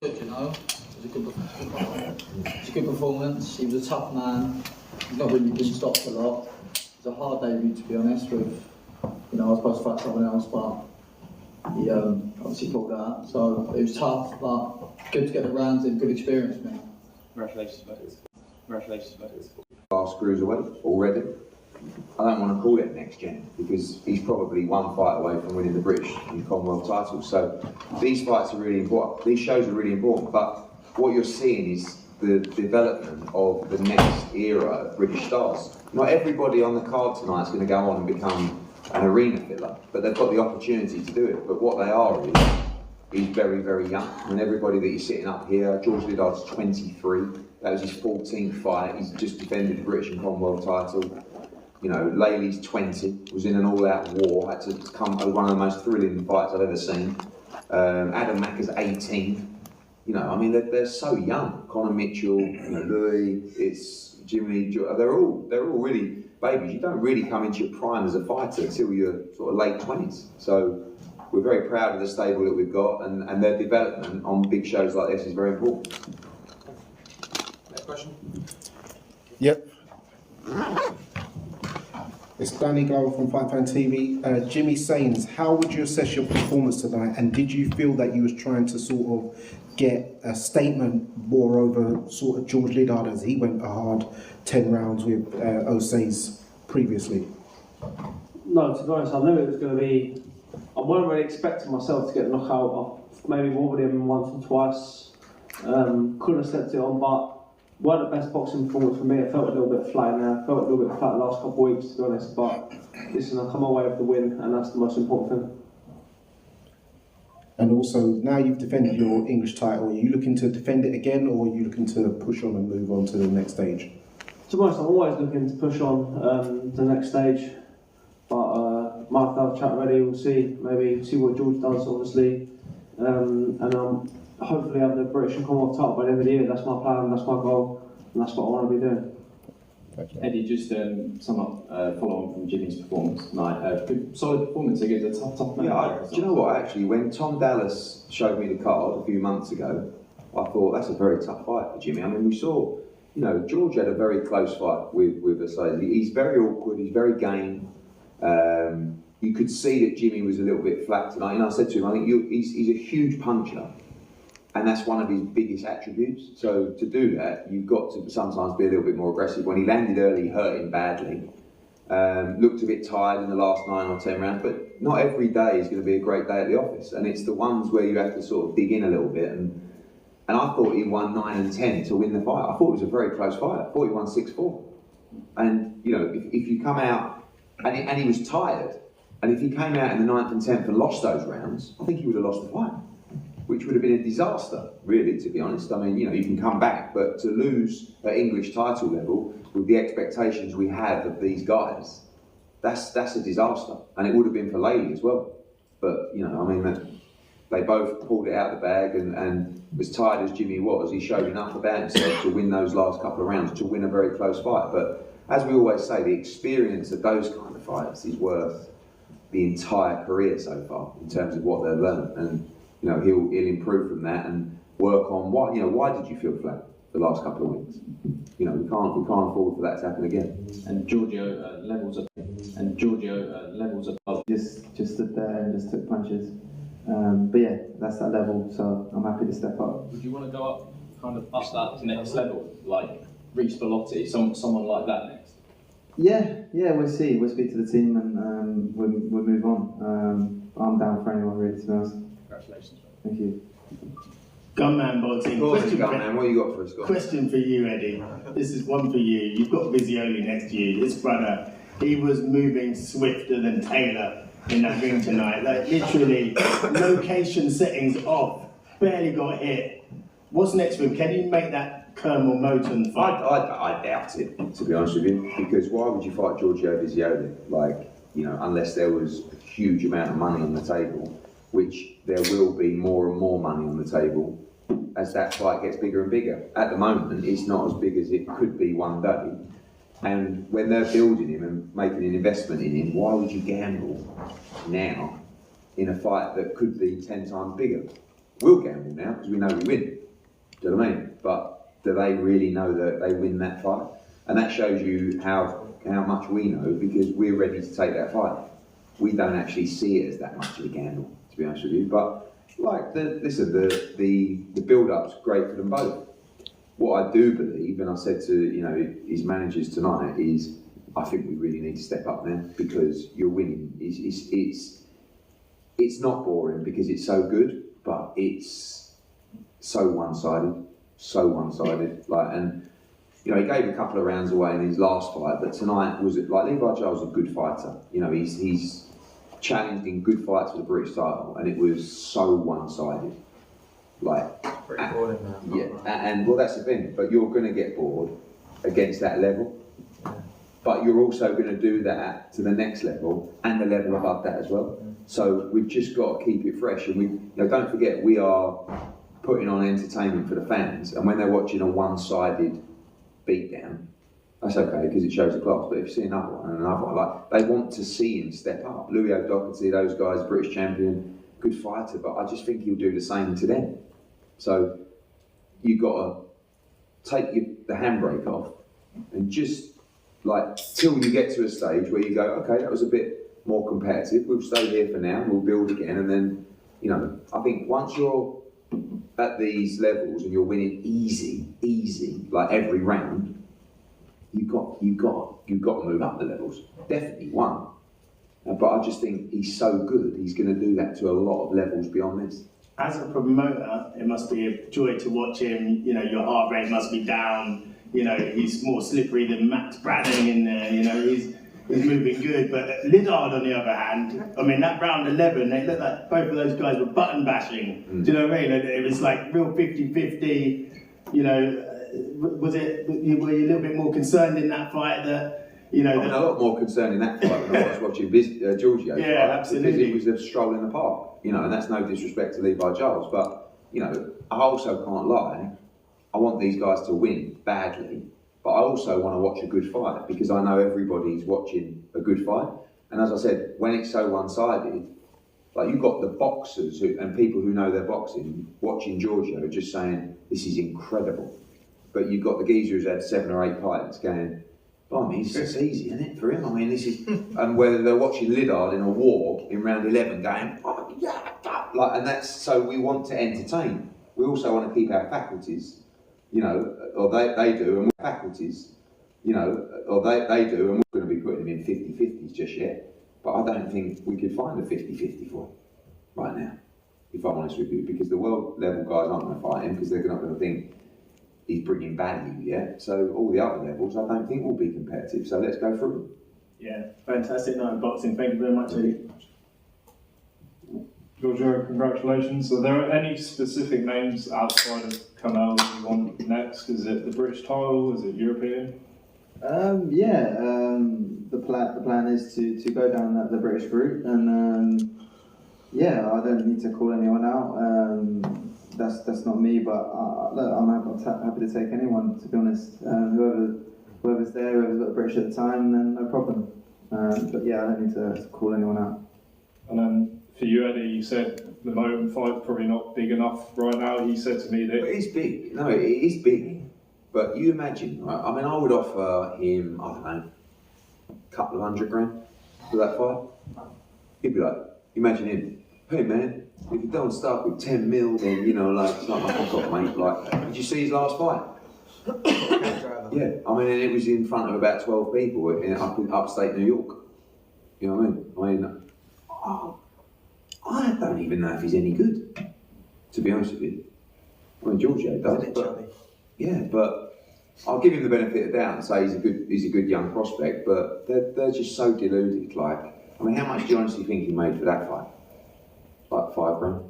Good, you know. It was a good performance. He was a tough man. He's not really been stopped a lot. It was a hard debut, to be honest. With I was supposed to fight someone else, but he obviously pulled out. So it was tough, but good to get the rounds in. Good experience, man. Congratulations, mate. Congratulations, mate. Last cruiserweight already. I don't want to call it next gen because he's probably one fight away from winning the British and Commonwealth title. So these fights are really important. These shows are really important. But what you're seeing is the development of the next era of British stars. Not everybody on the card tonight is going to go on and become an arena filler, but they've got the opportunity to do it. But what they are is very, very young. I mean, everybody that you're sitting up here, Georgio Liddard's 23. That was his 14th fight. He's just defended the British and Commonwealth title. You know, Laley's 20, was in an all-out war, had to come one of the most thrilling fights I've ever seen. Adam Macker's 18. You know, I mean, they're so young. Connor Mitchell, Louie, it's Jimmy, they're all really babies. You don't really come into your prime as a fighter until you're sort of late 20s. So we're very proud of the stable that we've got, and their development on big shows like this is very important. Next question. Yep. It's Danny Glover from Fight Fan TV. Jimmy Sains, how would you assess your performance tonight? And did you feel that you was trying to sort of get a statement more over sort of George Liddard as he went a hard 10 rounds with Sains previously? No, to be honest, I knew it was going to be. I wasn't really expecting myself to get a knockout. I maybe wobbled him once or twice. Couldn't have stepped it on, but weren't the best boxing performance for me. I felt a little bit flat in there. I felt a little bit flat the last couple of weeks, to be honest. But listen, I come away with the win, and that's the most important thing. And also, now you've defended your English title, are you looking to defend it again, or are you looking to push on and move on to the next stage? To be honest, I'm always looking to push on the next stage. But Mark, I'll chat ready. We'll see. Maybe see what George does, obviously, and hopefully have the British and Commonwealth title by the end of the year. That's my plan. That's my goal, and that's what I want to be doing. Eddie, just follow on from Jimmy's performance tonight. Good, solid performance against a tough man. Yeah, do you know what, actually, when Tom Dallas showed me the card a few months ago, I thought that's a very tough fight for Jimmy. I mean, we saw, George had a very close fight with Visioli. He's very awkward, he's very game. You could see that Jimmy was a little bit flat tonight, and I said to him, I think he's a huge puncher. And that's one of his biggest attributes. So to do that, you've got to sometimes be a little bit more aggressive. When he landed early, he hurt him badly. Looked a bit tired in the last 9 or 10 rounds, but not every day is going to be a great day at the office. And it's the ones where you have to sort of dig in a little bit. And I thought he won 9 and 10 to win the fight. I thought it was a very close fight. I thought he won 6-4. And, if you come out, and he was tired, and if he came out in the 9th and 10th and lost those rounds, I think he would have lost the fight, which would have been a disaster, really, to be honest. I mean, you can come back, but to lose at English title level with the expectations we had of these guys, that's a disaster. And it would have been for Laley as well. But, they both pulled it out of the bag, and as tired as Jimmy was, he showed enough about himself to win those last couple of rounds, to win a very close fight. But as we always say, the experience of those kind of fights is worth the entire career so far, in terms of what they've learned. And he'll improve from that and work on why did you feel flat the last couple of weeks? We can't afford for that to happen again. And Georgio levels above. Just stood there and just took punches. But yeah, that's that level. So I'm happy to step up. Would you want to go up that next level, like reach Bellotti, someone like that next? Yeah, we'll see. We'll speak to the team and we'll move on. I'm down for anyone really, to be honest. Congratulations, mate. Thank you. Gunman Boating. Gunman, what you got for us, Scott? Question for you, Eddie. This is one for you. You've got Visioli next to you. This brother, he was moving swifter than Taylor in that ring tonight. Like literally, location settings off. Barely got hit. What's next for him? Can you make that Colonel Moton fight? I doubt it, to be honest with you, because why would you fight Giorgio Visioli? Unless there was a huge amount of money on the table, which there will be more and more money on the table as that fight gets bigger and bigger. At the moment, it's not as big as it could be one day. And when they're building him and making an investment in him, why would you gamble now in a fight that could be 10 times bigger? We'll gamble now because we know we win. Do you know what I mean? But do they really know that they win that fight? And that shows you how much we know, because we're ready to take that fight. We don't actually see it as that much of a gamble, to be honest with you. But like the build-up's great for them both. What I do believe, and I said to his managers tonight, is I think we really need to step up now, because you're winning. It's not boring because it's so good, but it's so one-sided. Like, and he gave a couple of rounds away in his last fight, but tonight was like Levi Giles is a good fighter. He's challenged in good fights for the British title, and it was so one-sided. Like, Pretty boring now. yeah, and well, that's the thing. But you're going to get bored against that level. But you're also going to do that to the next level and the level above that as well. So we've just got to keep it fresh. And we, don't forget, we are putting on entertainment for the fans. And when they're watching a one-sided beatdown, that's okay because it shows the class. But if you see another one and another one, like, they want to see him step up. Louie O'Doherty, those guys, British champion, good fighter. But I just think he'll do the same to them. So you've got to take the handbrake off and just, like, till you get to a stage where you go, okay, that was a bit more competitive, we'll stay here for now, we'll build again, and then, I think once you're at these levels and you're winning easy, like every round, you've got to move up the levels. Definitely one. But I just think he's so good, he's going to do that to a lot of levels beyond this. As a promoter, it must be a joy to watch him. Your heart rate must be down. He's more slippery than Max Branning in there. He's moving good. But Liddard, on the other hand, I mean, that round 11, they looked like both of those guys were button bashing. Do you know what I mean? It was like real 50-50. Were you a little bit more concerned in that fight that? I'm a lot more concerned in that fight when I was watching Georgio. Yeah, fight, absolutely. Because it was a stroll in the park, and that's no disrespect to Levi Giles, but I also can't lie. I want these guys to win badly, but I also want to watch a good fight because I know everybody's watching a good fight. And as I said, when it's so one-sided, like, you've got the boxers and people who know their boxing watching Georgio just saying this is incredible, but you've got the geezer who's had 7 or 8 fights going, oh, I mean, it's easy, isn't it, for him? I mean, this is... And whether they're watching Liddard in a war in round 11 going, oh, yeah, like, and that's... So we want to entertain. We also want to keep our faculties, or they do, and we're faculties, or they do, and we're going to be putting them in 50-50s just yet. But I don't think we could find a 50-50 for him right now, if I'm honest with you, because the world level guys aren't going to fight him because they're not going to think he's bringing value yet. So all the other levels I don't think will be competitive. So let's go through them. Yeah, fantastic night of boxing. Thank you very much, Eddie. Georgio, congratulations. Are there any specific names outside of Kamel that you want next? Is it the British title? Is it European? The plan is to go down the British route, and I don't need to call anyone out. That's not me, but look, I'm happy to take anyone, to be honest. Whoever's there, whoever's got British at the time, then no problem. But yeah, I don't need to call anyone out. And then for you, Eddie, you said the moment fight's probably not big enough right now. He said to me that... But it's big. No, it is big. But you imagine, right? I mean, I would offer him, I don't know, a couple of $100,000 for that fight. He'd be like, imagine him, hey man, if you don't start with 10 mil, then, it's not like I've got, mate. Like, did you see his last fight? Yeah, I mean, it was in front of about 12 people up in upstate New York. You know what I mean? I don't even know if he's any good, to be honest with you. I mean, Georgio does, but yeah, but I'll give him the benefit of the doubt and say he's a good young prospect. But they're just so deluded. Like, I mean, how much do you honestly think he made for that fight? Like $5,000,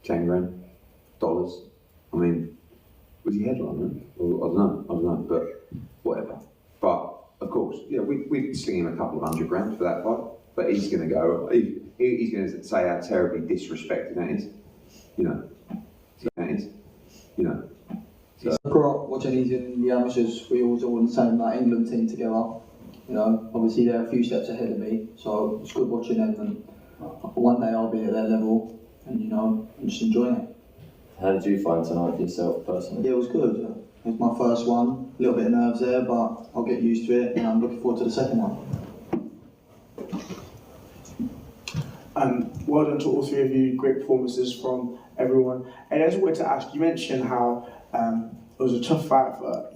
$10,000. I mean, was he headliner? Or, I don't know, but whatever. But of course, yeah, we'd sling him a couple of $100,000 for that fight. But he's going to go. He's going to say how terribly disrespected that is. So I grew up watching these in the amateurs. We always all in the same England team together. Obviously they're a few steps ahead of me, so it's good watching them. And one day I'll be at their level, and I'm just enjoying it. How did you find tonight yourself personally? Yeah, it was good. It was my first one. A little bit of nerves there, but I'll get used to it, and I'm looking forward to the second one. Well done to all three of you. Great performances from everyone. And I just wanted to ask, you mentioned how it was a tough fight for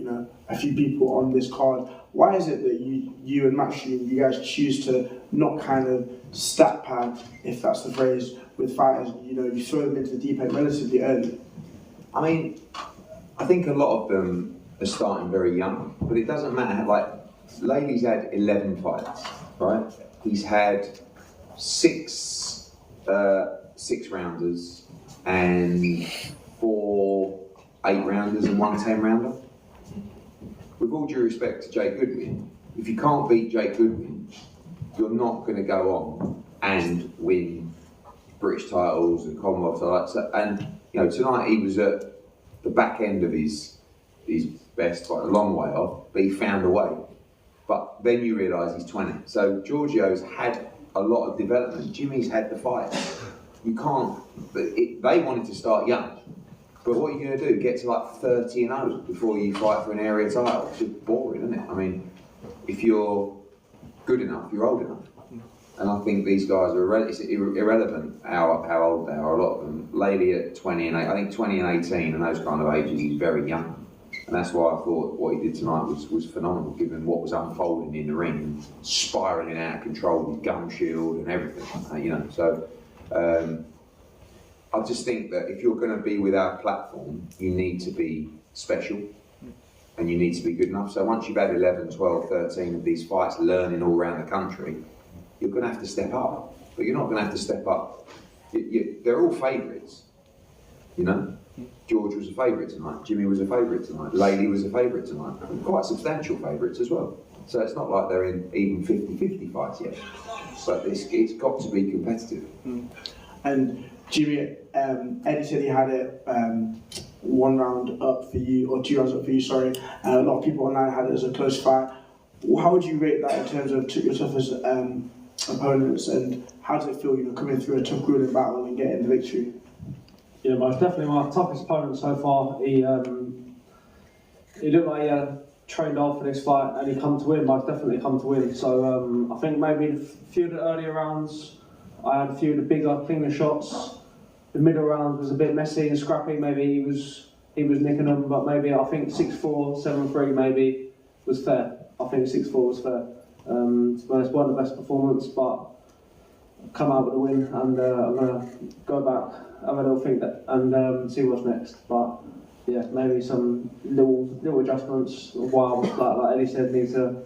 a few people on this card. Why is it that you and Matchroom, you guys choose to not kind of stat pad, if that's the phrase, with fighters? You throw them into the deep end relatively early. I mean, I think a lot of them are starting very young, but it doesn't matter. Like, Louie's had 11 fights, right? He's had six rounders and 4 8-rounders and 1 10-rounder. With all due respect to Jake Goodwin, if you can't beat Jake Goodwin, you're not going to go on and win British titles and Commonwealth titles. And tonight he was at the back end of his best, quite a long way off, but he found a way. But then you realise he's 20. So Georgio's had a lot of development. Jimmy's had the fight. You can't. They wanted to start young. But what are you going to do? Get to like 30-0 before you fight for an area title? It's just boring, isn't it? I mean, if you're good enough, you're old enough. And I think these guys are it's irrelevant how old they are, a lot of them. Lately at 20 and 8, I think 20 and 18 and those kind of ages, he's very young. And that's why I thought what he did tonight was phenomenal, given what was unfolding in the ring and spiralling out of control with gum shield and everything, So I just think that if you're going to be with our platform, you need to be special and you need to be good enough. So once you've had 11, 12, 13 of these fights learning all around the country, you're going to have to step up. But you're not going to have to step up. They're all favourites, George was a favourite tonight, Jimmy was a favourite tonight, Louie was a favourite tonight, and quite substantial favourites as well. So it's not like they're in even 50-50 fights yet. But it's got to be competitive. And Jimmy, Eddie said he had it 1 round up for you, or 2 rounds up for you, sorry. A lot of people online had it as a close fight. How would you rate that in terms of your toughest opponents, and how does it feel, coming through a tough grueling battle and getting the victory? Yeah, most definitely my toughest opponent so far. He looked like he trained hard for this fight, and he come to win. Most definitely come to win. So I think maybe a few of the earlier rounds, I had a few of the bigger, cleaner shots. The middle round was a bit messy and scrappy. Maybe he was nicking them, but maybe I think 6-4, 7-3 maybe was fair. I think 6-4 was fair. It's one of the best performances, but come out with a win, and I'm gonna go back, have a little think and see what's next. But yeah, maybe some little adjustments. While like Eddie said, need to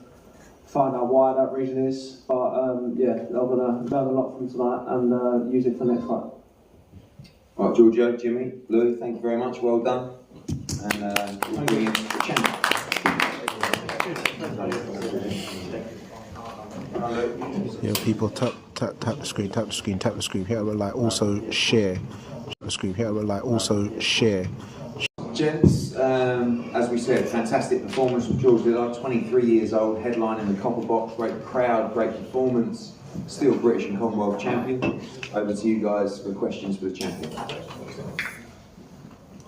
find out why that reason is. But I'm gonna learn a lot from tonight and use it for next fight. All right, Georgio, Jimmy, Louie, thank you very much. Well done. And we'll bring in the champion. Yeah, people tap the screen. Here we're like also share. The screen. Here we're like also share. Gents, as we said, fantastic performance from George Liddard, 23 years old, headlining the Copper Box, great crowd, great performance, still British and Commonwealth champion. Over to you guys for questions for the champion.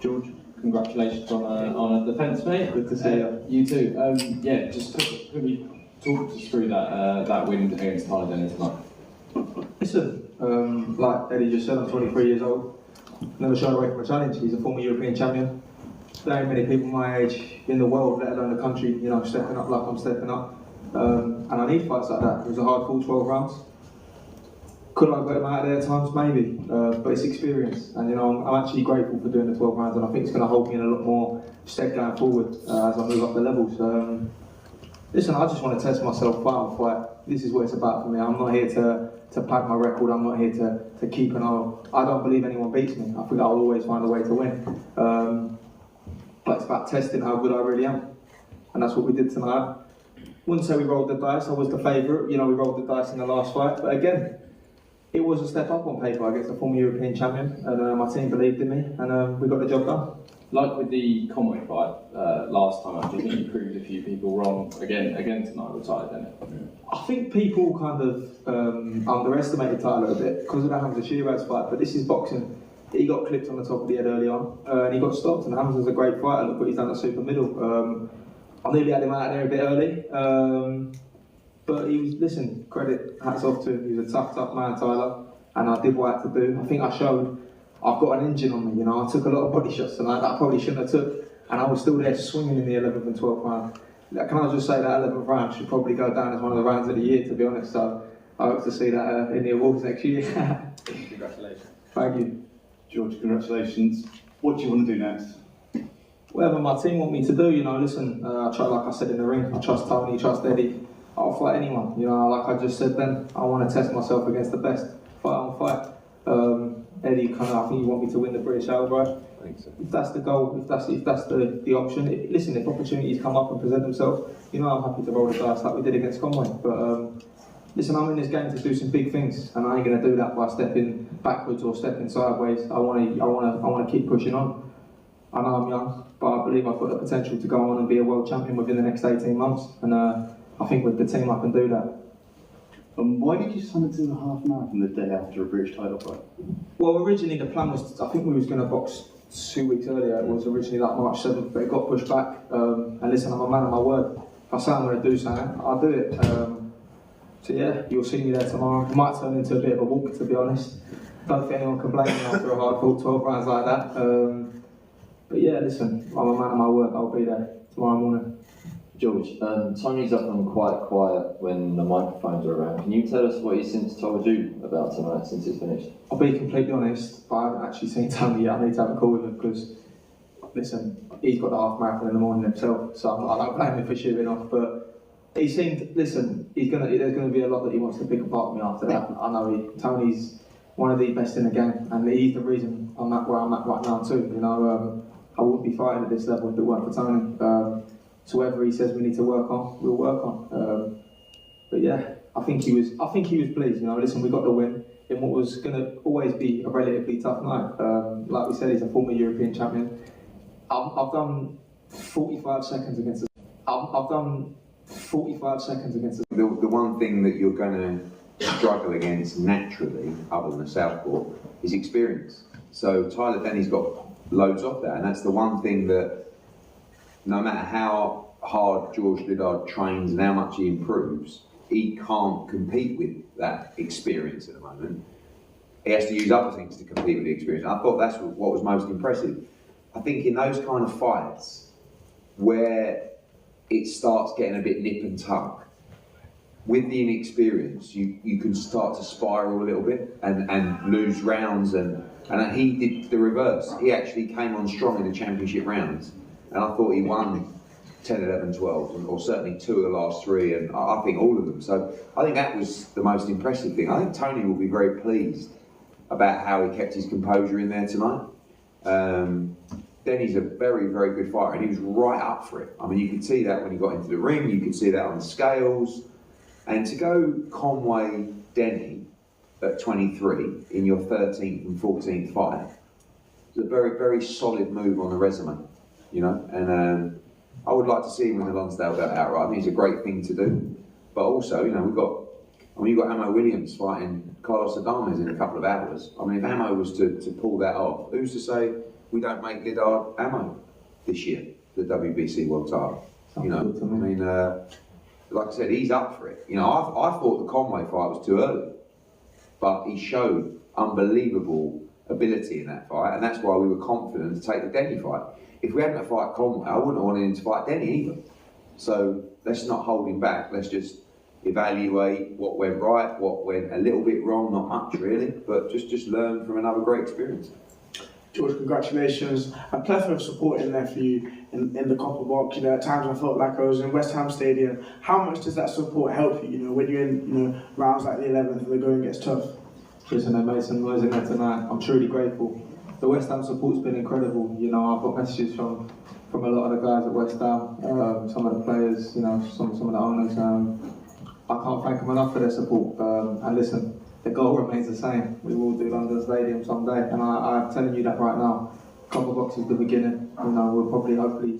George, congratulations on a defence, mate. Good to see you. You too. Just quickly talk us through that win against Tyler Dennis tonight. Listen, like Eddie just said, I'm 23 years old. Never shied away from a challenge. He's a former European champion. There ain't many people my age in the world, let alone the country, stepping up like I'm stepping up. And I need fights like that. It was a hard fought 12 rounds. Could I have got him out of there at times? Maybe. But it's experience. And I'm actually grateful for doing the 12 rounds, and I think it's going to hold me in a lot more stead going forward as I move up the levels. Listen, I just want to test myself fight on fight. This is what it's about for me. I'm not here to pad my record. I'm not here to keep an eye. I don't believe anyone beats me. I think I'll always find a way to win. But it's about testing how good I really am. And that's what we did tonight. Wouldn't say we rolled the dice. I was the favourite. We rolled the dice in the last fight. But again, it was a step up on paper against a former European champion. And my team believed in me. And we got the job done. Like with the Conway fight last time, I think you proved a few people wrong again tonight with Tyler Dennis. I think people kind of underestimated Tyler a bit because of the Hamza Shiraz fight, but this is boxing. he got clipped on the top of the head early on, and he got stopped. And Hamza's a great fighter. Look what he's done at super middle. I nearly had him out there a bit early, but he was. Listen, credit, hats off to him. He was a tough man, Tyler, and I did what I had to do. I think I showed I've got an engine on me. You know, I took a lot of body shots tonight that I probably shouldn't have took, and I was still there swinging in the 11th and 12th round. Can I just say that 11th round should probably go down as one of the rounds of the year, to be honest. So I hope to see that in the awards next year. Congratulations. Thank you. George, congratulations. What do you want to do next? Whatever my team want me to do, you know, listen, I try, like I said in the ring, I trust Tony, trust Eddie. I'll fight anyone, you know, like I just said then, I want to test myself against the best, fight on fight. Eddie, kind of, I think you want me to win the British outright. I think so. If that's the goal, if that's the option, listen, if opportunities come up and present themselves, you know, I'm happy to roll the dice like we did against Conway. But listen, I'm in this game to do some big things, and I ain't going to do that by stepping backwards or stepping sideways. I want to keep pushing on. I know I'm young, but I believe I've got the potential to go on and be a world champion within the next 18 months, and I think with the team I can do that. And why did you sign to the half marathon the day after a British title fight? Well, originally the plan was, I think we was going to box 2 weeks earlier. It was originally like March 7th, but it got pushed back. And listen, I'm a man of my word. If I say I'm going to do something, I'll do it. So yeah, you'll see me there tomorrow. It might turn into a bit of a walk, to be honest. Don't think anyone can blame me after a hard-fought 12 rounds like that. But yeah, listen, I'm a man of my word. I'll be there tomorrow morning. George, Tony's often quite quiet when the microphones are around. Can you tell us what he's since told you about tonight, since it's finished? I'll be completely honest, but I haven't actually seen Tony yet. I need to have a call with him because, listen, he's got the half marathon in the morning himself, so I don't blame him for shooting off. But he seemed, listen, there's going to be a lot that he wants to pick apart with me after that. I know Tony's one of the best in the game, and he's the reason I'm at where I'm at right now too. You know, I wouldn't be fighting at this level if it weren't for Tony. So whatever he says we need to work on, we'll work on. But yeah, I think he was pleased. You know, listen, we got the win in what was going to always be a relatively tough night. Like we said, he's a former European champion. I've done 45 seconds against. I've done 45 seconds against. The one thing that you're going to struggle against naturally, other than the southpaw, is experience. So Tyler Denny's got loads of that, and that's the one thing that. No matter how hard George Liddard trains and how much he improves, he can't compete with that experience at the moment. He has to use other things to compete with the experience. And I thought that's what was most impressive. I think in those kind of fights where it starts getting a bit nip and tuck, with the inexperience, you can start to spiral a little bit and lose rounds. And he did the reverse. He actually came on strong in the championship rounds. And I thought he won 10, 11, 12, or certainly 2 of the last 3, and I think all of them. So I think that was the most impressive thing. I think Tony will be very pleased about how he kept his composure in there tonight. Denny's a very, very good fighter, and he was right up for it. I mean, you could see that when he got into the ring, you could see that on the scales. And to go Conway Denny at 23 in your 13th and 14th fight was a very, very solid move on the resume. You know, and I would like to see him win the Lonsdale belt outright. I think it's a great thing to do. But also, you know, you've got Amo Williams fighting Carlos Adames in a couple of hours. I mean, if Amo was to pull that off, who's to say we don't make Liddard Amo this year, the WBC World Title? You know, I mean, like I said, he's up for it. You know, I thought the Conway fight was too early, but he showed unbelievable ability in that fight, and that's why we were confident to take the Denny fight. If we hadn't to fight Conway, I wouldn't have wanted him to fight Denny either. So let's not hold him back. Let's just evaluate what went right, what went a little bit wrong, not much really, but just learn from another great experience. George, congratulations. A plethora of support in there for you in the Copper Box. You know, at times I felt like I was in West Ham Stadium. How much does that support help you, you know, when you're in, you know, rounds like the 11th and the going gets tough? Listen, they made some noise in there tonight. I'm truly grateful. The West Ham support's been incredible. You know, I've got messages from a lot of the guys at West Ham, some of the players, you know, some of the owners. I can't thank them enough for their support. And listen, the goal remains the same. We will do London Stadium someday, and I'm telling you that right now. Copper Box is the beginning. You know, we'll probably, hopefully,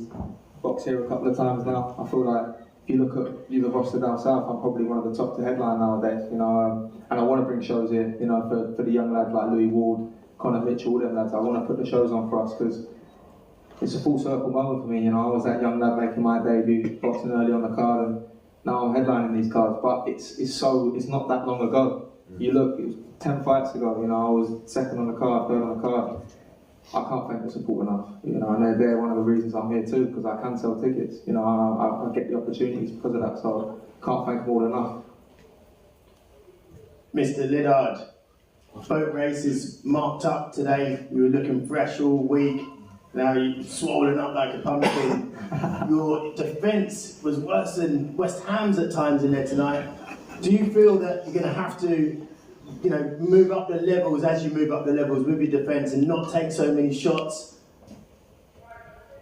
box here a couple of times now. I feel like if you look at the roster down south, I'm probably one of the top to headline nowadays. You know, and I want to bring shows here. You know, for the young lads like Louie Ward, Connor Mitchell, all them lads. I want to put the shows on for us because it's a full circle moment for me. You know, I was that young lad making my debut, boxing early on the card, and now I'm headlining these cards. But it's not that long ago. You look, it was 10 fights ago. You know, I was second on the card, third on the card. I can't thank the support enough. You know, and they're one of the reasons I'm here too, because I can sell tickets. You know, I get the opportunities because of that. So can't thank them all enough. Mr. Liddard, boat races marked up today. You were looking fresh all week. Now you're swollen up like a pumpkin. Your defence was worse than West Ham's at times in there tonight. Do you feel that you're going to have to, you know, move up the levels as you move up the levels with your defence and not take so many shots?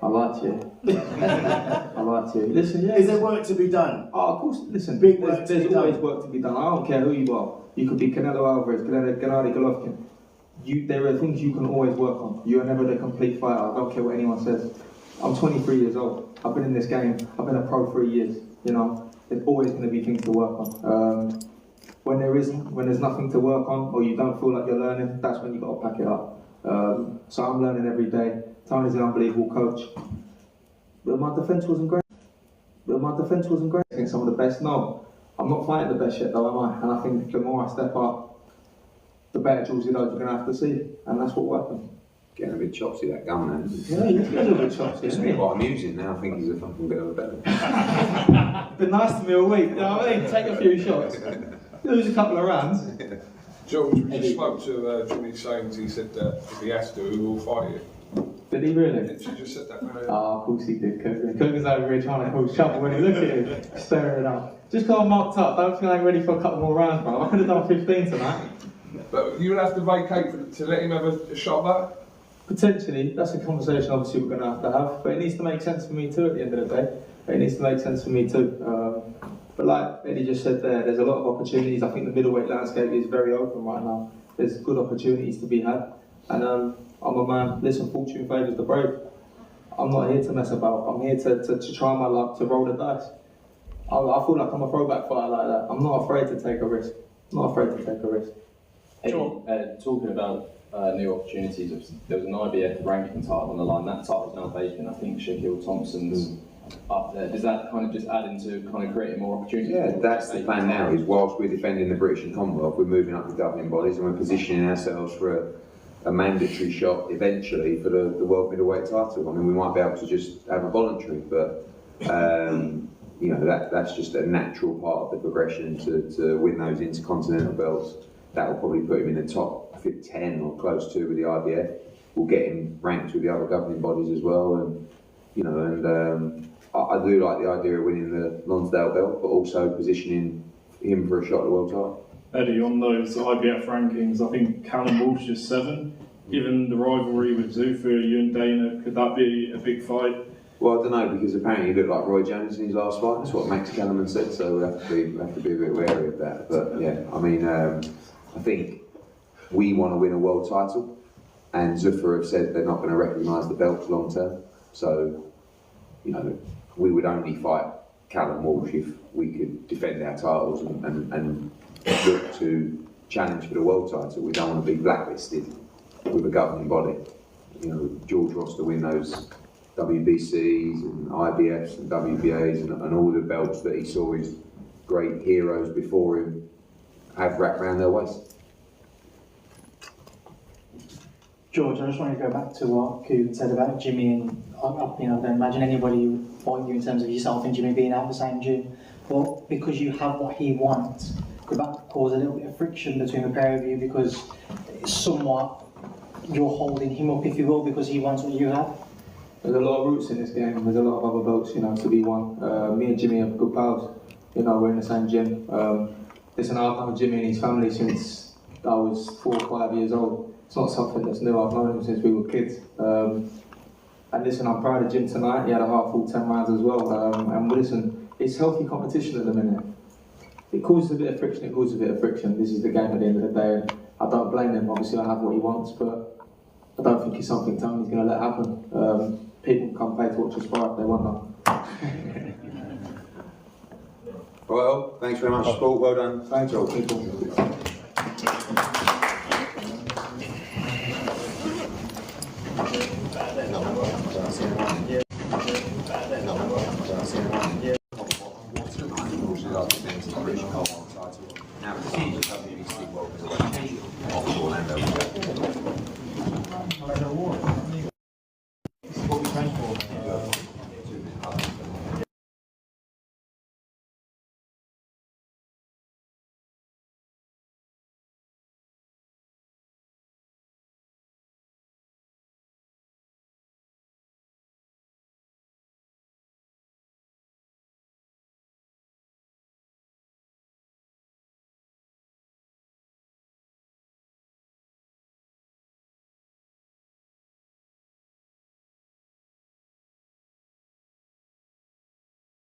I like you. I like you. Listen, yeah. Is there work to be done? Oh, of course. Listen, Big work there's always work to be done. I don't care who you are. You could be Canelo Alvarez, Gennady Golovkin. There are things you can always work on. You are never the complete fighter. I don't care what anyone says. I'm 23 years old. I've been in this game. I've been a pro 3 years. You know, there's always going to be things to work on. When there's nothing to work on, or you don't feel like you're learning, that's when you've got to pack it up. So I'm learning every day. Tony's an unbelievable coach. But my defence wasn't great. I think some of the best. No, I'm not fighting the best yet though, am I? And I think the more I step up, the better Georgio we're going to have to see. And that's what will happen. Getting a bit chopsy, that gun, man. Yeah, he's a little bit chopsy, It's isn't he? quite amusing now. I think he's a fucking bit of a belly. Been nice to me all week, you know what I mean? Take a few shots. Lose a couple of rounds. George, we just spoke to Jimmy Sains. He said that if he has to, he will fight you. Did he really? Did you just said that, man? Oh, of course he did, Cogan. Cogan's over here trying to hold trouble when he look at him, staring it up. Just got marked up, don't think I'm ready for a couple more rounds, bro. I could have done 15 tonight. But you would have to vacate to let him have a shot at that? Potentially, that's a conversation obviously we're going to have, but it needs to make sense for me too at the end of the day. It needs to make sense for me too. But like Eddie just said there's a lot of opportunities. I think the middleweight landscape is very open right now. There's good opportunities to be had. And I'm a man, listen, fortune favours the brave. I'm not here to mess about. I'm here to try my luck, to roll the dice. I feel like I'm a throwback fighter like that. I'm not afraid to take a risk. Eddie, talking about new opportunities, there was an IBF ranking title on the line. That title's now vacant. I think Shaquille Thompson's up there. Does that kind of just add into kind of creating more opportunities? Yeah, that's the plan now, is whilst we're defending the British and Commonwealth, we're moving up the governing bodies and we're positioning ourselves for a mandatory shot eventually for the world middleweight title. I mean, we might be able to just have a voluntary, but you know, that's just a natural part of the progression to win those intercontinental belts. That will probably put him in the top 10 or close to with the IBF. We'll get him ranked with the other governing bodies as well, and you know, and I do like the idea of winning the Lonsdale belt, but also positioning him for a shot at the world title. Eddie, on those IBF rankings, I think Callum Walsh is 7. Given the rivalry with Zuffa, you and Dana, could that be a big fight? Well, I don't know, because apparently he looked like Roy Jones in his last fight. That's what Max Kellerman said, so we have to be a bit wary of that. But yeah, I mean, I think we want to win a world title, and Zuffa have said they're not going to recognise the belts long term. So, you know, we would only fight Callum Walsh if we could defend our titles and look to challenge for the world title. We don't want to be blacklisted with a governing body. You know, George wants to win those WBCs and IBFs and WBAs and all the belts that he saw his great heroes before him have wrapped around their waist. George, I just want to go back to what Coogan said about Jimmy, and I don't imagine anybody would fight you in terms of yourself and Jimmy being out of the same gym. But because you have what he wants, could that cause a little bit of friction between the pair of you, because somewhat you're holding him up, if you will, because he wants what you have? There's a lot of roots in this game. There's a lot of other belts, you know, to be won. Me and Jimmy are good pals. You know, we're in the same gym. Listen, I've known Jimmy and his family since I was 4 or 5 years old. It's not something that's new. I've known him since we were kids. And listen, I'm proud of Jim tonight. He had a half full 10 rounds as well. And listen, it's healthy competition at the minute. It causes a bit of friction. This is the game at the end of the day. And I don't blame him. Obviously, I have what he wants, but I don't think it's something Tony's going to let happen. People can come pay to watch us fight if they want that. Well, thanks very much, sport. Well done. Thanks, all people.